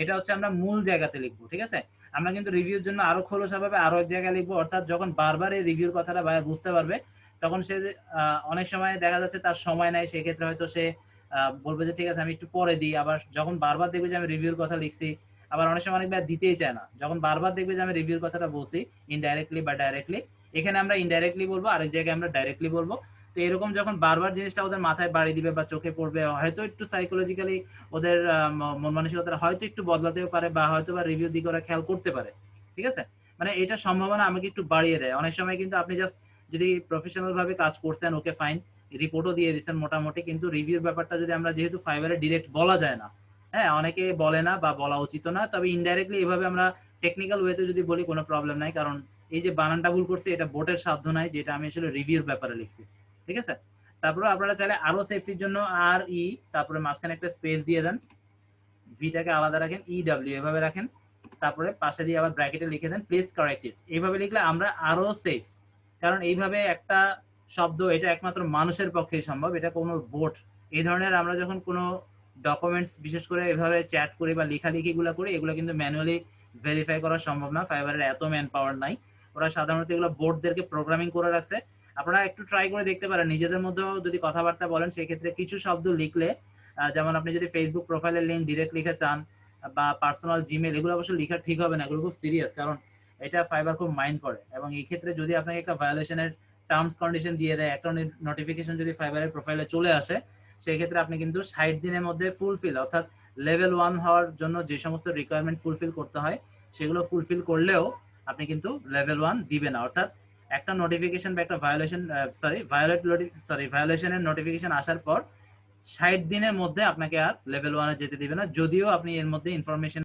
এটা হচ্ছে আমরা মূল জায়গাতে লিখবো, ঠিক আছে? আমরা কিন্তু রিভিউর জন্য আরো খোলসাভাবে আরো এক জায়গায় লিখবো, অর্থাৎ যখন বারবার এই রিভিউর কথাটা ভাইয়া বুঝতে পারবে, তখন সে অনেক সময় দেখা যাচ্ছে তার সময় নাই, সেক্ষেত্রে হয়তো সে বলবে যে ঠিক আছে আমি একটু পরে দিই। আবার যখন বারবার দেখবে যে আমি রিভিউর কথা লিখছি, আবার অনেক সময় অনেক ভাইয়া দিতেই চায় না। যখন বারবার দেখবে যে আমি রিভিউর কথাটা বলছি ইনডাইরেক্টলি বা ডাইরেক্টলি, এখানে আমরা ইনডাইরেক্টলি বলবো, আরেক জায়গায় আমরা ডাইরেক্টলি বলবো। তো এরকম যখন বারবার জিনিসটা ওদের মাথায় বাড়ি দিবে বা চোখে পড়বে, হয়তো একটু সাইকোলজিক্যালি ওদের মন মানসিকতা হয়তো একটু বদলাতেও পারে, বা হয়তো বা রিভিউ দিকে ওরা খেয়াল করতে পারে, ঠিক আছে? মানে এটার সম্ভাবনা আমাকে একটু বাড়িয়ে দেয়। অনেক সময় কিন্তু আপনি জাস্ট যদি প্রফেশনাল ভাবে কাজ করছেন, ওকে ফাইন, রিপোর্টও দিয়ে দিচ্ছেন মোটামুটি, কিন্তু রিভিউর ব্যাপারটা যদি আমরা, যেহেতু ফাইবারে ডিরেক্ট বলা যায় না, হ্যাঁ, অনেকে বলে না বা বলা উচিত না, তবে ইনডাইরেক্টলি এভাবে আমরা টেকনিক্যাল ওয়েতে যদি বলি কোনো প্রবলেম নাই, কারণ এই যে বানানটা ভুল করছি এটা বোটের সাধ্য নাই, যেটা আমি আসলে রিভিউর ব্যাপারে লিখছি, ঠিক আছে? তারপরে আপনারা চাইলে আরো সেফটির জন্য আর ই, তারপরে মাঝখানে একটা স্পেস দিয়ে দেন, ভিটাকে আলাদা রাখেন, ই ডাব্লিউ এভাবে রাখেন, তারপরে পাশে দিয়ে আবার ব্র্যাকেটে লিখে দেন প্লিজ কারেক্ট ইট। এইভাবে লিখলে আমরা আরো সেফ, কারণ এইভাবে একটা শব্দ এটা একমাত্র মানুষের পক্ষেই সম্ভব, এটা কোনো বোট এই ধরনের আমরা যখন কোনো ডকুমেন্টস বিশেষ করে এভাবে চ্যাট করি বা লেখালেখি গুলো করি, এগুলো কিন্তু ম্যানুয়ালি ভেরিফাই করা সম্ভব না, ফাইবারের এত ম্যান পাওয়ার নাই। ওরা সাধারণত এগুলো বোর্ডদেরকে প্রোগ্রামিং করে রাখছে। আপনারা একটু ট্রাই করে দেখতে পারেন নিজেদের মধ্যেও যদি কথাবার্তা বলেন, সেক্ষেত্রে কিছু শব্দ লিখলে, যেমন আপনি যদি ফেসবুক প্রোফাইলের লিঙ্ক ডিরেক্ট লিখে চান বা পার্সোনাল জিমেল, এগুলো অবশ্য লেখা ঠিক হবে না, এগুলো খুব সিরিয়াস, কারণ এটা ফাইবার খুব মাইন্ড করে। এবং এই ক্ষেত্রে যদি আপনাকে একটা ভায়োলেশনের টার্মস কন্ডিশন দিয়ে দেয়, একটা নোটিফিকেশন যদি ফাইবারের প্রোফাইলে চলে আসে, সেই ক্ষেত্রে আপনি কিন্তু 60 দিনের মধ্যে ফুলফিল, অর্থাৎ লেভেল 1 হওয়ার জন্য যে সমস্ত রিকোয়ারমেন্ট ফুলফিল করতে হয়, সেগুলো ফুলফিল করলেও আপনি কিন্তু লেভেল 1 দিবে না। অর্থাৎ একটা নোটিফিকেশন বা একটা ভায়োলেশন, ভায়োলেশনের নোটিফিকেশন আসার পর 60 দিনের মধ্যে আপনাকে আর লেভেল 1 এ যেতে দিবে না, যদিও আপনি এর মধ্যে ইনফরমেশন